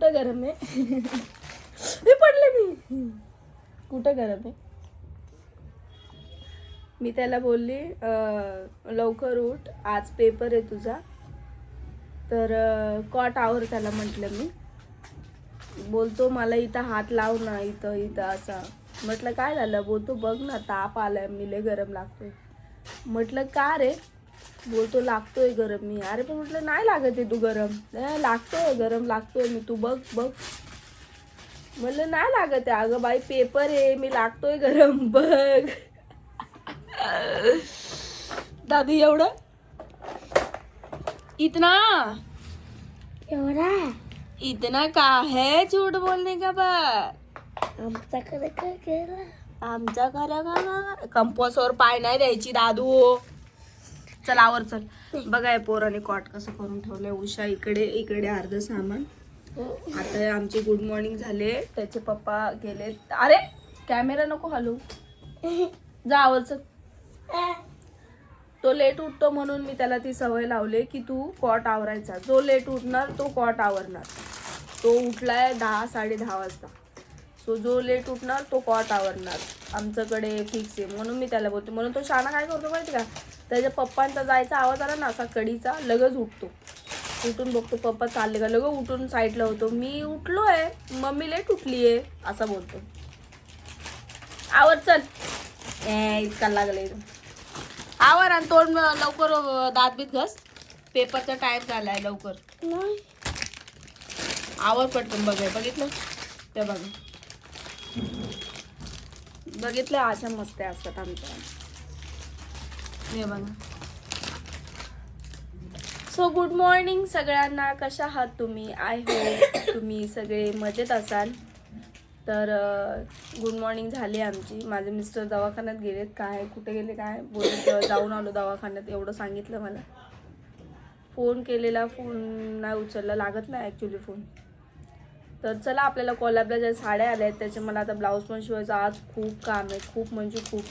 कुठं गरम आहे? मी पडले मी. कुठं गरम आहे? मी त्याला बोलली लवकर उठ, आज पेपर आहे तुझा. तर कॉट आवर त्याला म्हटलं मी. बोलतो मला इथं हात लाव ना, इथं इथं असा. म्हटलं काय झालं? बोलतो बघ ना ताप आलाय, मी लय गरम लागतोय. म्हटलं का रे? बोलतो लागतोय गरम मी. अरे पण म्हटलं नाही लागत आहे तू गरम. लागतोय गरम लागतोय मी, तू बघ बघ. म्हटलं नाही लागत आहे. अगं बाई पेपर आहे, मी लागतोय गरम बघ. दादी एवढं इतना एवढा इतना का है झूठ बोलने का बात? आमच्याकडे काय केलं? आमच्या घरा कंपोसवर पाय नाही द्यायची दादू. चल आवर चल. बघा या पोराने कॉट कसं करून ठेवलंय. उषा इकडे, इकडे अर्ध सामान. आता आमचे गुड मॉर्निंग झाले. त्याचे पप्पा गेले. अरे कॅमेरा नको हलू, जा आवर चल. तो लेट उठतो म्हणून मी त्याला ती सवय लावली की तू कॉट आवरायचा. जो लेट उठणार तो कॉट आवरणार. तो उठलाय 10-10:30 वाजता. सो जो लेट उठणार तो कॉट आवरणार. आमच्याकडे फिक्स आहे म्हणून मी त्याला बोलते. म्हणून तो शाणा काय करतो माहिती का, त्याच्या पप्पांचा जायचा आवाज आला ना असा कडीचा, लगेच उठतो. उठून बघतो पप्पा चालले का, लगेच उठून साईडला होतो. मी उठलो आहे, मम्मी लेट उठली आहे असा बोलतो. आवर चल. इतका लागले आवर आणि तोंड लवकर दात बीत घस. पेपरचा टाइम झालाय लवकर. आवर पटकन. बघितलं ते बघा. बघितलं अशा मस्ते असतात आमच्या. हे बघा. सो गुड मॉर्निंग सगळ्यांना. कशा आहात तुम्ही? आय होप तुम्ही सगळे मजेत असाल. तर गुड मॉर्निंग झाली आमची. माझे मिस्टर दवाखान्यात गेलेत. काय कुठे गेले काय बोलत, जाऊन आलो दवाखान्यात एवढं सांगितलं मला. फोन केलेला, फोन नाही उचलला, लागत नाही ॲक्च्युली फोन. तर चला आपल्याला कोल्हापूरला ज्या साड्या आल्या आहेत त्याचे मला आता ब्लाऊज पण शिवायचं. आज खूप काम आहे, खूप म्हणजे खूप.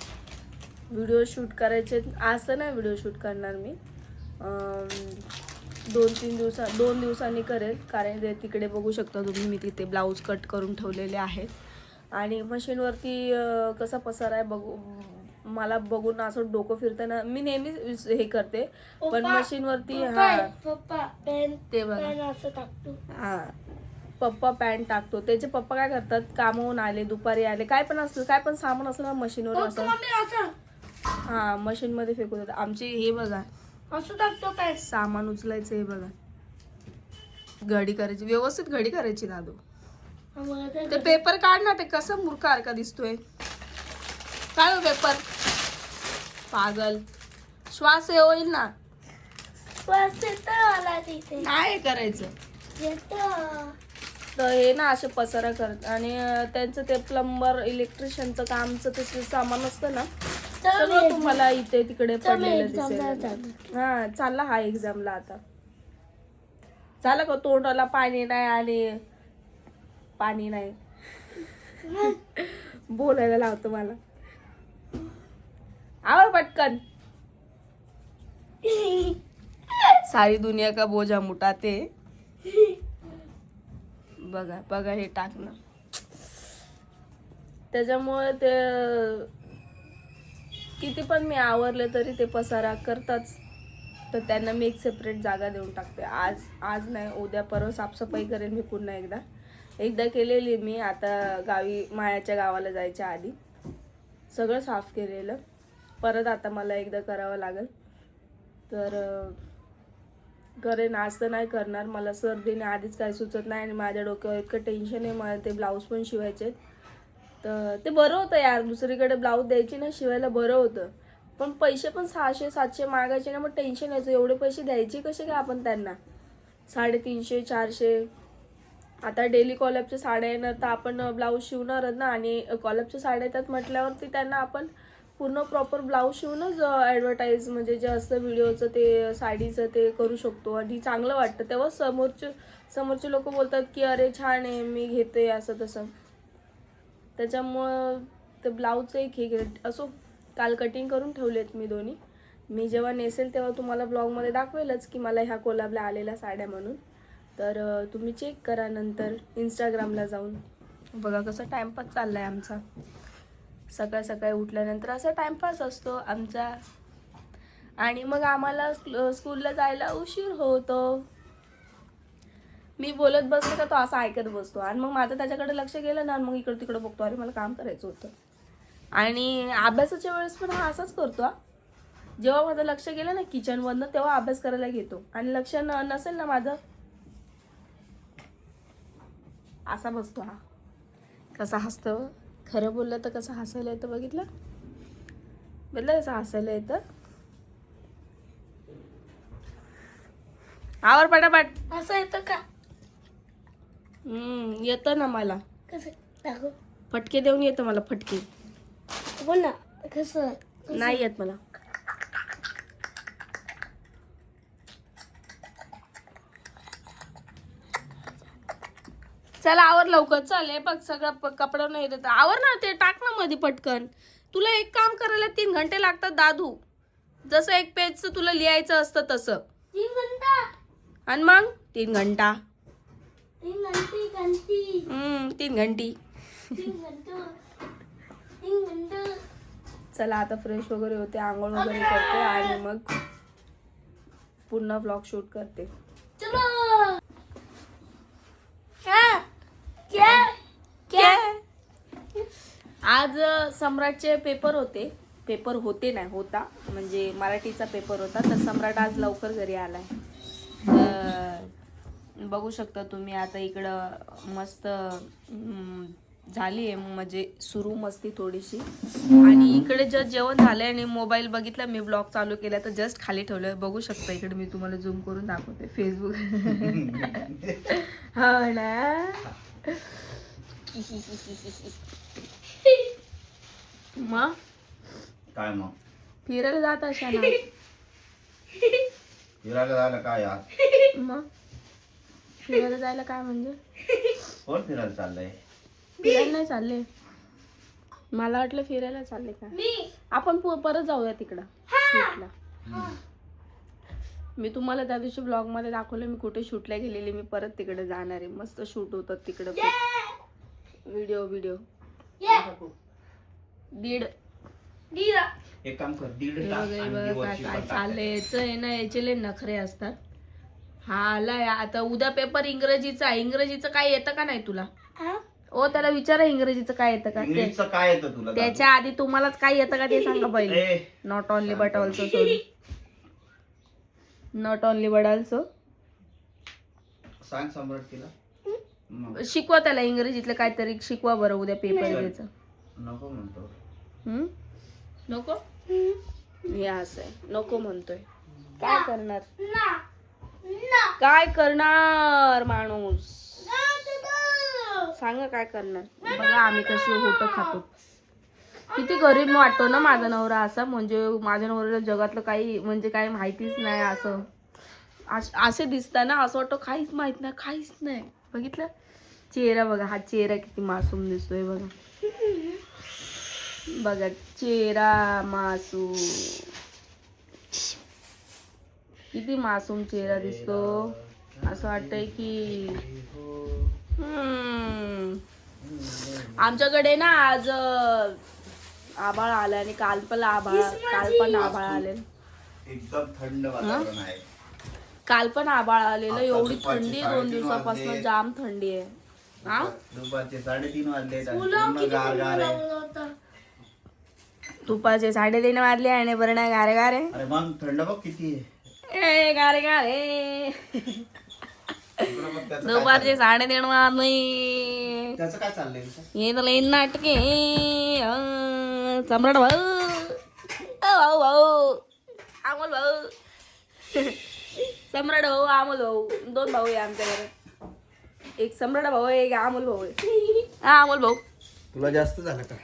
व्हिडिओ शूट करायचे. आज तर नाही व्हिडिओ शूट करणार मी, 2 दिवसांनी करेल. कारण ते तिकडे बघू शकता तुम्ही, मी तिथे ब्लाऊज कट करून ठेवलेले आहेत. आणि मशीनवरती कसा पसार आहे बघू, मला बघून असं डोकं फिरताना मी नेहमी हे करते. पण मशीनवरती ते बघा. हा पप्पा पॅन्ट टाकतो. त्याचे पप्पा काय करतात, कामावून आले, दुपारी आले, काय पण असलं, काय पण सामान असलं ना मशीनवर असं हा मशीन मध्ये फेकून देतात. आमची हे बघा असं टाकतो पॅन्ट. सामान उचलायचं. हे बघा घडी करायची, व्यवस्थित घडी करायची दादू. ते पेपर काढ ना. ते कसं मूर्खासारखा दिसतोय. काय हो पेपर पागल. श्वास हे होईल ना. श्वास येतो मला तिथे. नाही करायचं. येतो. तर हे ना असे पसारा करत. आणि त्यांचं ते प्लंबर इलेक्ट्रिशियनचं कामचं ते सामान असतं ना, सगळं तुम्हाला इथे तिकडे पडलेलं दिसेल. हा चालला हा एक्झामला. आता झालं का तोंडाला पाणी नाही आणि पाणी नाही. बोलायला लावतो मला. आवर पटकन. सारी दुनिया का बोजा मुटाते. बघा बघा हे टाकणं. त्याच्यामुळे ते किती पण मी आवरले तरी ते पसारा करताच. तर त्यांना मी एक सेपरेट जागा देऊन टाकते. आज नाही, उद्या परवा साफसफाई करेल मी पुन्हा एकदा केलेली मी. आता गावी मायाच्या गावाला जायच्या आधी सगळं साफ केलेलं. परत आता मला एकदा करावं लागेल. तर करेन. आज तर नाही करणार. मला सर्दीने आधीच काही सुचत नाही आणि माझ्या डोक्यावर इतकं टेन्शन आहे. मला ते ब्लाऊज पण शिवायचे. तर ते बरं होतं यार, दुसरीकडे ब्लाऊज द्यायची ना शिवायला, बरं होतं. पण पैसे पण 600-700 मागायचे ना, मग टेन्शन यायचं. एवढे पैसे द्यायचे कसे काय आपण त्यांना? 350-400. आता डेली कॉलेजच्या साड्या येणार तर आपण ब्लाऊज शिवणारच ना. आणि कॉलेजच्या साड्या येतात म्हटल्यावरती त्यांना आपण पूर्ण प्रॉपर ब्लाऊज शिवूनच ॲडव्हर्टाईज म्हणजे जे असतं व्हिडिओचं ते साडीचं ते करू शकतो. आणि चांगलं वाटतं. तेव्हा समोरचे लोक बोलतात की अरे छान आहे, मी घेते असं तसं. त्याच्यामुळं ते ब्लाऊजचं एक हे असो. काल कटिंग करून ठेवलेत मी दोन्ही. मी जेव्हा नेसेल तेव्हा तुम्हाला ब्लॉगमध्ये दाखवेलच की मला ह्या कोल्हापूरला आलेल्या साड्या म्हणून. तर तुम्ही चेक करा नंतर इंस्टाग्रामला जाऊन. बघा कसं टाइमपास चाललाय आमचा. सकाळ सकाळी उठल्यानंतर असा टाइमपास असतो आमचा. आणि मग आम्हाला स्कूलला जायला उशीर होतो. मी बोलत बसले का तो असा ऐकत बसतो आणि मग माझं त्याच्याकडे लक्ष गेलं ना, मग इकडं तिकडं बघतो, अरे मला काम करायचं होतं. आणि अभ्यासाच्या वेळेस पण हा असाच करतो हा. जेव्हा माझं लक्ष गेलं ना किचनवरनं तेव्हा अभ्यास करायला घेतो आणि लक्ष नसेल ना माझं, असा बसतो हा. कसा हसतो, खरं बोललं तर कसं हसायला येतं बघितलं कसं हसायला येतं. आवर पटापट. असं येतं का? येतं ना मला. कसं दाखव. फटके देऊन येतं मला, फटके. बोल ना कसं. नाही येत मला. चल आवर लवकर. चल हे बघ सगळं कपडा नाही येत. आवर ना, ते टाक ना मध्ये पटकन. तुला एक काम करायला 3 घंटे लागतात दादू. जसं एक पेजचं तुला लिहायचं असतं तसं. 3 घंटा. आणि मग 3 घंटा. 3 घंटे घंटी. 3 घंटी. 3 घंटे. 3 घंटे. चला आता फ्रेश वगैरे होते, आंघोळ वगैरे करते आणि मग पुन्हा व्लॉग शूट करते. चलो. क्या आज सम्राटचे पेपर होते नाही होता, म्हणजे मराठीचा पेपर होता. तर सम्राट आज लवकर घरी आलाय. बघू शकता तुम्ही. आता इकडं मस्त झाली आहे, म्हणजे सुरू मस्ती थोडीशी. आणि इकडे जस्ट जेवण झालंय आणि मोबाईल बघितला मी, ब्लॉग चालू केला तर जस्ट खाली ठेवलंय. बघू शकता इकडे मी तुम्हाला झूम करून दाखवते. फेसबुक. हो ना. मग काय मग फिरायला जात अशा ना. फिरायला जायला काय आज? मग फिरायला जायला काय म्हणजे? कोण फिरायला चाललंय? फिरायला नाही चालले. मला वाटलं फिरायला चालले का. आपण परत जाऊया तिकडं शूटला. मी तुम्हाला त्या दिवशी ब्लॉग मध्ये दाखवलं मी कुठे शूटला गेलेली. मी परत तिकडे जाणार आहे. मस्त शूट होतात तिकडं. व्हिडिओ दीड. एक काम कर, दीड हे तास बघा, हे आणि बघा वरची काय पण चाललंय. याचं आहे ना, याचे लय नखरे असतात. हा आलाय आता. उद्या पेपर इंग्रजीचं काय येतं का नाही तुला? ओ त्याला विचारा इंग्रजीचं काय येतं का. इंग्लिशचं काय येतं तुला? त्याच्या आधी तुम्हालाच काय येतं का ते सांगा पहिले. Not only but also. Sorry, not only but also. सांग सम्राट तिला. मग शिकवा त्याला इंग्रजीतलं काहीतरी शिकवा बरं. उद्या पेपर द्यायचं. नको म्हणतो. नको. हे असं आहे, नको म्हणतोय. काय करणार, काय करणार माणूस सांगा, काय करणार. बघा आम्ही कशी होतं खातो. किती गरीब वाटतो ना माझा नवरा असा. म्हणजे माझ्या नवऱ्याला जगातलं काही म्हणजे काही माहितीच नाही. असं असे दिसतं ना, असं वाटतं काहीच माहित नाही, काहीच नाही. बघितलं चेहरा बघा. हा चेहरा किती मासूम दिसतोय बघा. बघा चेहरा मासूम, किती मासूम चेहरा दिसतो. असं वाटतंय की आमच्याकडे ना आज आभाळ आलं आणि काल पण आभाळ आले. एकदम थंड वातावरण आहे. काल पण आभाळ आलेलं. आता एवढी दुपारचे थंडी 2 दिवसापासून वाजले. जाम थंडी आहे. हा दुपारचे 3:30 वाजले. पूर्ण गारगार आहे. दुपारचे 3:30 वाजले आणि बरं गारे गारे. अरे मग थंड बघ किती आहे. ए गारे गारे. इकडं बघ त्याचं काय दुपारचे चाललंय. 3:30 वाजले. त्याचं काय चाललंय? ये तर लई नाटके. सम्राट भाऊ, भाऊ अमोल भाऊ. सम्राट भाऊ, अमोल भाऊ, 2 भाऊ आहे आमच्या घरात. एक सम्राट भाऊ आहे, एक अमोल भाऊ आहे. हा अमोल भाऊ. तुला जास्त झालं का?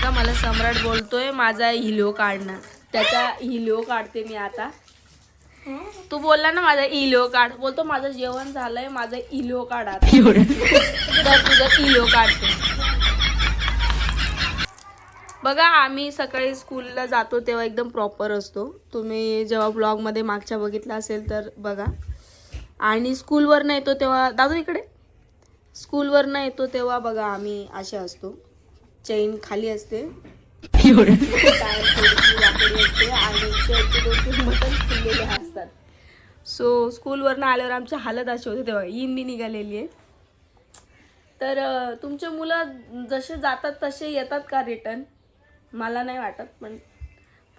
का मला सम्राट बोलतोय माझा हिलिओ काढणार. त्याचा हिलिओ काढते मी आता. तू बोलला ना माझा इलिओ काढ. बोलतो माझं जेवण झालंय, माझं इलिओ काढ आता. तुझं इलिओ काढते. बघा आम्ही सकाळी स्कूलला जातो तेव्हा एकदम प्रॉपर असतो. तुम्ही जेव्हा ब्लॉगमध्ये मागच्या बघितला असेल तर बघा. आणि स्कूलवरनं येतो तेव्हा दादू इकडे स्कूलवरनं येतो तेव्हा बघा आम्ही असे असतो. चेन खाली असते पॅन्ट थोडीशी वाकडी असते आणि शर्टचे 2-3 बटन खुललेले असतात. सो स्कूलवरनं आल्यावर आमची हालत अशी होते तेव्हा ईन निघालेली आहे. तर तुमचे मुलं जसे जातात तसे येतात का रिटर्न मला नाही वाटत. पण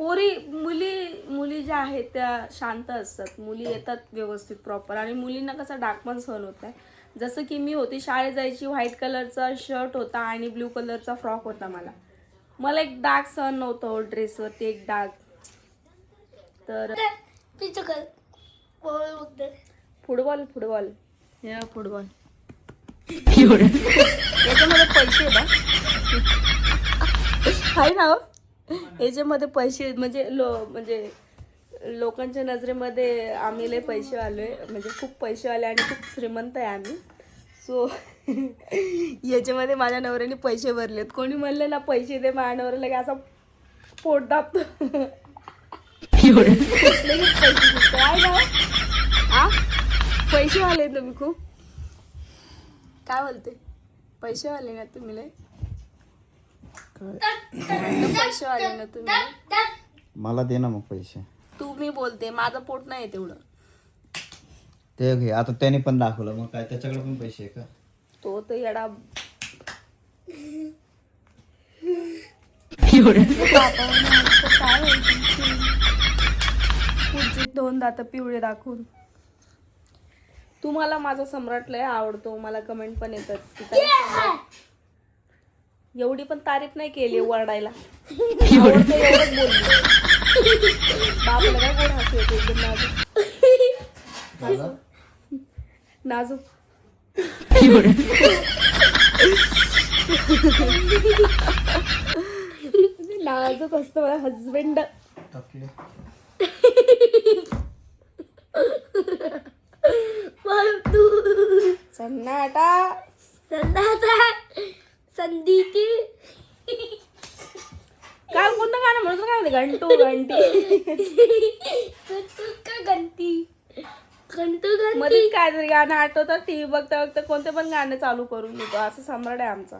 मुली ज्या आहेत त्या शांत असतात. मुली येतात व्यवस्थित प्रॉपर आणि मुलींना कसा डाग पण सहन होत नाही. जसं की मी होती शाळेत जायची व्हाईट कलरचा शर्ट होता आणि ब्ल्यू कलरचा फ्रॉक होता. मला एक डाग सहन नव्हतं ड्रेसवरती एक डाग. तर तिचं कर बॉल बघते. फुटबॉल हे फुटबॉल याच्यामध्ये पैसे आहे ना हो? याच्यामध्ये पैसे म्हणजे लोकांच्या नजरेमध्ये आम्ही लय पैसे आलोय म्हणजे खूप पैसे आले आणि खूप श्रीमंत आहे आम्ही. सो याच्यामध्ये माझ्या नवऱ्याने पैसे भरलेत. कोणी म्हणलं ना पैसे दे माझ्या नवऱ्याला की असा पोट दाबतो. पैसे आले तुम्ही खूप काय बोलते पैसे आले ना तुम्ही लय पैसे आले ना तुम्ही. मला दे ना मग पैसे. तुम्ही बोलते माझं पोट नाही तेवढं. ते घे आता त्याने पण दाखवलं मग काय त्याच्याकडे पण पैसे आहे का. तो तर येडा पुढचे 2 दात पिवळे दाखवून. तुम्हाला माझा सम्राट लय आवडतो. मला कमेंट पण येतात की ताई सम्राट. एवढी पण तारीफ नाही केली वरडायला. आवडतं एवढंच बोलली. बापला काय कोण हसू येते एकदम नाजूक नाजूक असतो माझा हजबंड. सन्नाटा संधीती काय कोणतं गाणं म्हणतो काय म्हणते घंटू घंटी मध्ये काहीतरी गाणं आठवतं. टीव्ही बघता बघता कोणते पण गाणे चालू करून देतो. असं सम्राट आहे आमचा.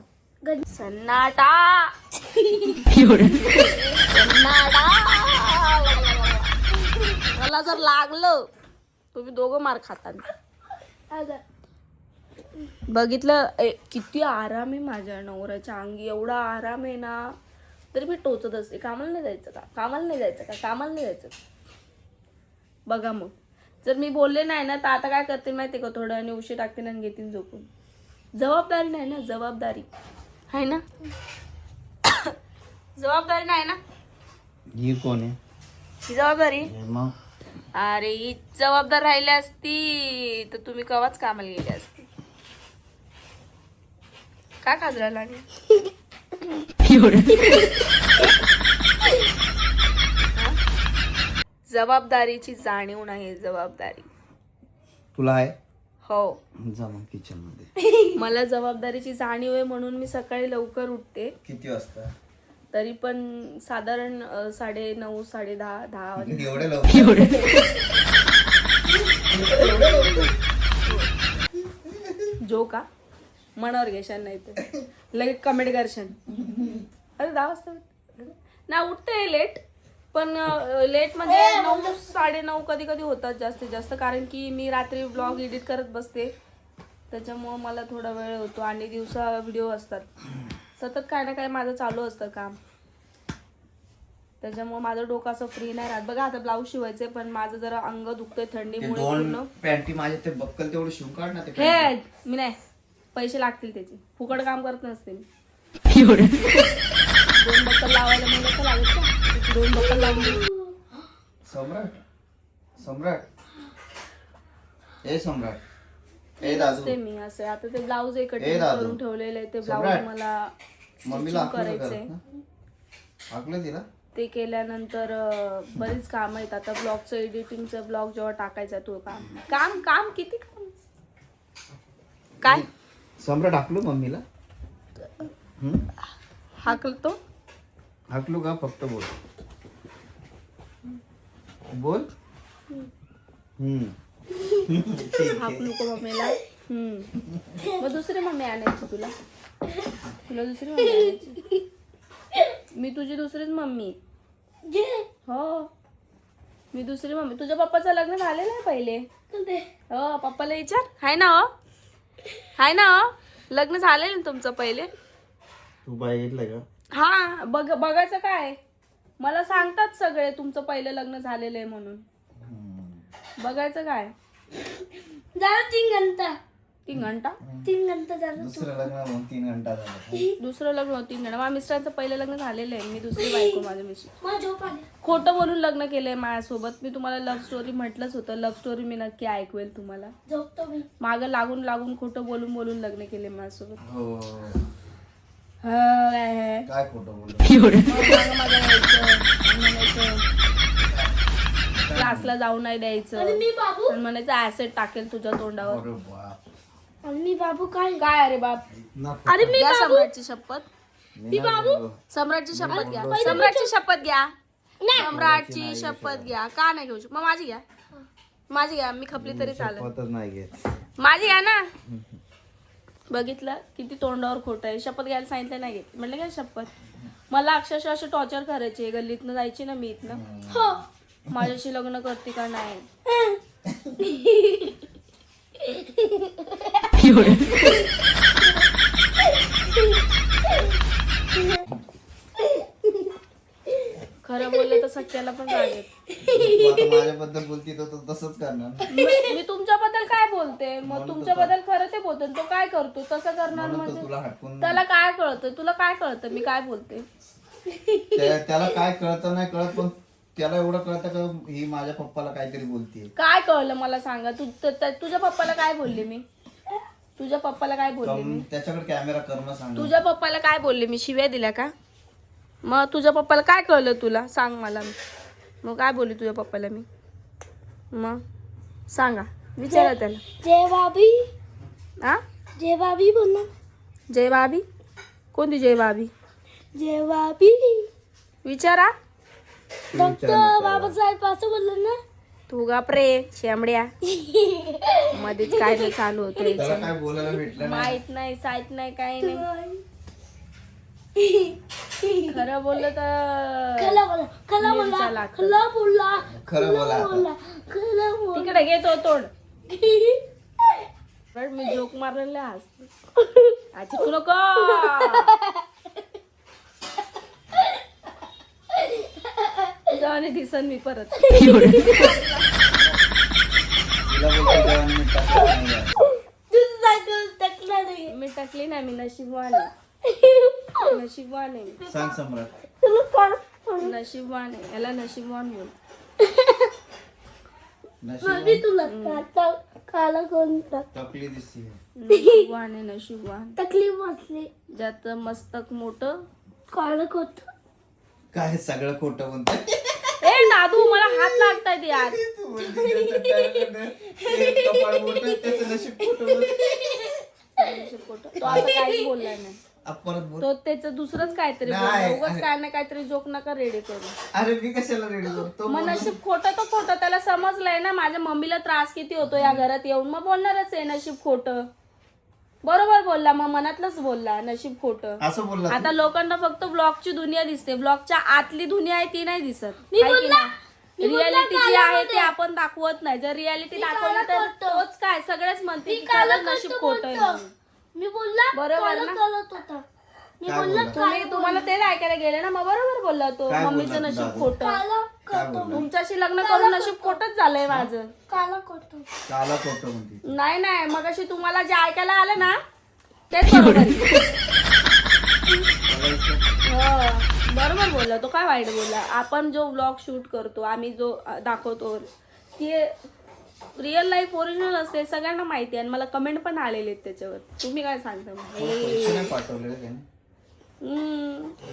सन्नाटा सन्नाटा. मला जर लागलं तुम्ही दोघं मार खातात. बघितलं किती आराम आहे माझ्या नवऱ्याच्या अंगी. एवढा आराम आहे ना तरी मी टोचत असते कामाला नाही जायचं का कामाला नाही जायचं का कामाला नाही जायचं. बघा मग जर मी बोलले नाही ना तर आता काय करते माहिती का थोडं आणि उशी टाकते आणि घेतील झोपून. जबाबदारी नाही ना जबाबदारी आहे ना. जबाबदारी नाही ना. ही कोण आहे ही जबाबदारी. मग अरे ही जबाबदार राहिली असती तर तुम्ही कवाच कामाला गेले असते. का खाजरायला आणि जबाबदारीची जाणीव नाही. जबाबदारी तुला आहे. हो जा मग किचन मध्ये. मला जबाबदारीची जाणीव आहे म्हणून मी सकाळी लवकर उठते. किती वाजता. तरी पण साधारण 9:30 10:30 वाजता. एवढे लवकर. जो का मनावर घेशान नाही तर लगेच कमेंट करशान. अरे 10 वाजता ना उठते लेट. पण लेट म्हणजे 9 9:30 कधी कधी होतात जास्तीत जास्त. कारण की मी रात्री ब्लॉग एडिट करत बसते त्याच्यामुळं मला थोडा वेळ होतो. आणि दिवसा व्हिडिओ असतात सतत काय ना काय माझं चालू असतं काम. त्याच्यामुळे माझं डोकं असं फ्री नाही राहत. बघा आता ब्लाऊज शिवायचे पण माझं जरा अंग दुखतंय थंडीमुळे पूर्ण. पॅन्टी माझे ते बक्कल तेवढे शिवून काढ ना ते. हे मी नाही पैसे लागतील त्याचे. फुकट काम करत नसते मी. 2 बक्कल लावायला मला तर लागेल का 2 बक्कल लावून. सम्राट सम्राट ए सम्राट ए दादू. असते मी असं. आता ते ब्लाऊज एक ए दादू. करून ठेवलेलं आहे. ते ब्लाऊज सम्राट. मला मम्मीला स्टिचिंग करायचंय. हाकलं तिला. ते केल्यानंतर बरीच काम आहेत. आता ब्लॉगचं एडिटिंगचं ब्लॉग जेव्हा टाकायचा तो काम किती काम काय सम्राट हाकलो मम्मीला. हाकलतो हाकलू का फक्त बोल बोल हाकलू का मम्मीला? मग दुसरी मम्मी आणायची तुला दुसरी मम्मी आणायची. मी तुझी दुसरीच मम्मी. हो मी दुसरी मम्मी. तुझ्या पप्पाचं लग्न झालेलं आहे पहिले. हो पप्पाला विचार. हाय ना हो लग्न झालेलं ना तुमचं पहिले. तू बघितलं का? हा बघायचं काय, मला सांगतात सगळे तुमचं पहिलं लग्न झालेलं आहे म्हणून. बघायचं काय. झालं 3 घंटा 3 घंटा 3 घंटा झालं. दुसरं लग्न म्हणून 3 घंटा झाला. दुसरं लग्न 3 घंटा. माझ्या मिस्टरांचं पहिलं लग्न झालेलं आहे. मी दुसरी बायको माझ्या मिस्टर. मला झोप आली. खोटं बोलून लग्न केलंय माझ्यासोबत. मी तुम्हाला लव्ह स्टोरी म्हटलंच होतं. लव्ह स्टोरी मी नक्की ऐकवेल तुम्हाला. झोपतो मी. मागं लागून लागून खोटं बोलून बोलून लग्न केले माझ्यासोबत. हो काय आहे? काय खोटं बोललो. मागं मागं यायचं, म्हणायचं क्लासला जाऊ नाही द्यायचं, आणि मी बाबू आणि म्हणायचं ऍसिड टाकेल तुझ्या तोंडावर. अरे बाप. आणि मी बाबू काय काय अरे बाप. अरे मी घ्या सम्राटची शपथ. मी बाबू सम्राटची शपथ घ्या. सम्राटची शपथ घ्या. सम्राटची शपथ घ्या. का नाही घेऊ शकत? मग माझी घ्या. माझी घ्या. मी खपली तरी चालेल. शपथच नाही घेत. माझी घ्या ना. बघितलं किती तोंडावर खोटं आहे. शपथ घ्यायला सांगितलं नाही घेत. म्हटलं काय शपथ. मला अक्षरशः असे टॉर्चर करायचे. गल्लीतनं जायची ना मी इथनं. हो. माझ्याशी लग्न करते का नाही. खरं बोललं तर सत्याला पण राग येतो. तू आता माझ्याबद्दल बोलती तर तू तसंच करणार. मी तुमच्याबद्दल काय बोलते मग. तुमच्याबद्दल खरं ते बोलतो. तो काय करतो तसं करणार म्हणून तर म्हणजे. तुला हटकून त्याला काय कळतं. तुला काय कळतं मी काय बोलते. त्याला काय कळतं नाही कळत, पण त्याला एवढं कळतं का ही माझ्या पप्पाला काहीतरी बोलतीये. काय कळलं मला सांगा. तुझ्या पप्पाला काय बोलले मी. तुझ्या पप्पाला काय बोलले मी. त्याच्याकडे कॅमेरा करणं सांग. तुझ्या पप्पाला काय बोलले मी. शिव्या दिल्या का. मग तुझ्या पप्पाला काय कळलं तुला सांग मला. मग काय बोलली तुझ्या पप्पाला मी. मग सांगा विचारा त्याला. जय बाबी. हा जय बाबी बोल ना. जय भाभी. कोणती जय भाभी. जय बाबी. विचारा. डॉक्टर बाबासाहेब असं बोललं ना. तू गापरे शेंबड्या. मध्येच काय नाही चालू होतं. त्याला काय बोलायला भेटलं नाही. माहित नाही साहित नाही काही नाही. खरं बोललं तर खला बोला खला मिरच्या बोला लागतात. खला बोला खरं बोला आता. खला बोला. तिकडे घेतो तोड. पण मी जोक मारलेला हसते. चिकू नको. जाणे दिसन मी परत. तिला बोलतो तेव्हा मी टाकलं नाही यार. तुझं सायकल टाकला नाही. मी टाकली नाही. मी नशीबवान आहे. नशीबवान आहे. सांग सम्राट. तुला काय नशीबवान आहे. याला नशीबवान बोल. मी तुला काटा काला कोण टकली दिसते. नशीबवान आहे. नशीबवान. तकलीफ वाचली. ज्याचं मस्तक मोठं. काळं कोट. काय सगळं खोटं म्हणतो. ए नादू मला हात लागतायत यार. तू म्हणते त्याचं कपाळ मोठं, त्याचं नशीब खोटं बोलतो. नशीब खोटं. तो असं काहीच बोलला नाही. परत बोल. तो त्याचं दुसरंच काहीतरी नाही, बोलला. उगाच अरे. काय ना काहीतरी जोक नका रेडी करू. अरे मी कशाला रेडी करतो. मग नशीब खोटं तर खोटं. त्याला समजलंय ना माझ्या मम्मीला त्रास किती होतो या घरात येऊन. मग बोलणारच आहे नशीब खोटं. बरोबर बोलला. मग मनातलंच बोलला नशीब खोटं. असं बोलला तू? आता लोकांना फक्त ब्लॉगची दुनिया दिसते. ब्लॉगच्या आतली दुनिया आहे ती नाही दिसत. मी बोलला. रियालिटी जी आहे ती आपण दाखवत नाही. जर रियालिटी दाखवली तर तोच काय सगळेच म्हणते की त्याला नशीब खोटं आहे म्हणून. मी बोलला बरोबर काला ना? कळत होता. मी काय बोलला बोलला? तुम्हाला तेच ऐकायला गेले ना. मग बरोबर बोलला तो. काय मम्मीचं बोलला नशीब दादा? खोटं. काला काय करतो. बोलला? तुमच्याशी लग्न करून नशीब खोटंच झालंय माझं. काला करतो. काला खोटं म्हणते. नाही नाही मग अशी तुम्हाला जे ऐकायला आलं ना तेच बरोबर आहे. हो, बरोबर बोलला तो. काय वाईट बोलला. आपण जो ब्लॉग शूट करतो आम्ही जो दाखवतो ते रिअल लाईफ ओरिजिनल असते सगळ्यांना माहिती आहे. आणि मला कमेंट पण आलेले आहेत त्याच्यावर. तुम्ही काय सांगता मग? पैसे नाही पाठवले त्याने.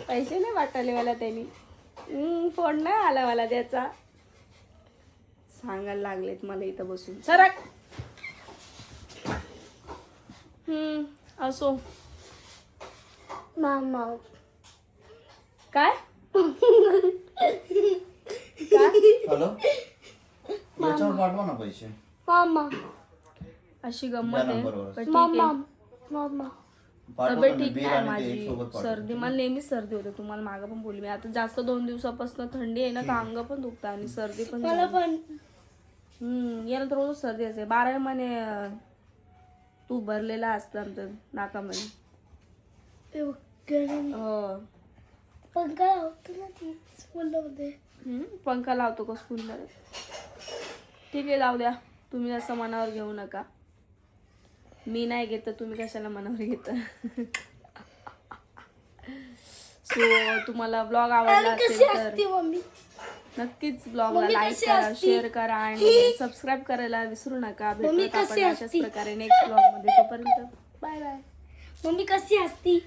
पैसे नाही वाटले मला त्यांनी. फोन नाही आला मला त्याचा. सांगायला लागलेत मला इथं बसून. सरक. असो. मामा काय हॅलो याच्यावर पाठवा ना पैसे मामा अशी गंमत या आहे नंबरवर. पण ठीक मामा आहे. मामा पाठवा तब्येत तुम्ही ठीक बिल नाही आणि ते माझी एक सोबत पाठवा. सर्दी मला नेहमी सर्दी होते तुम्हाला मागं पण बोलली मी आता जास्त 2 दिवसापासून थंडी आहे ना तर अंग पण दुखतं आणि सर्दी पण मला झाली. पण याला तर रोज सर्दी असते 12 महिने तू भरलेला असतं आमच्या नाकामध्ये. हे बघ, गरम हो पंखा होतो ना तीच बोललं होते. पंखा लावतो का स्कूलमध्ये. ठीक आहे जाऊ द्या तुम्ही असं मनावर घेऊ नका. मी नाही घेत तर तुम्ही कशाला मनावर घेता. सो तुम्हाला ब्लॉग आवडला कशी असेल तर असते मम्मी नक्कीच ब्लॉगला मम्मी लाईक कशी करा असती? शेअर करा आणि सबस्क्राईब करायला विसरू नका. मम्मी भेटूयात कशी आपण अशाच असती? प्रकारे नेक्स्ट ब्लॉग मध्ये. तोपर्यंत बाय बाय. मम्मी कशी असती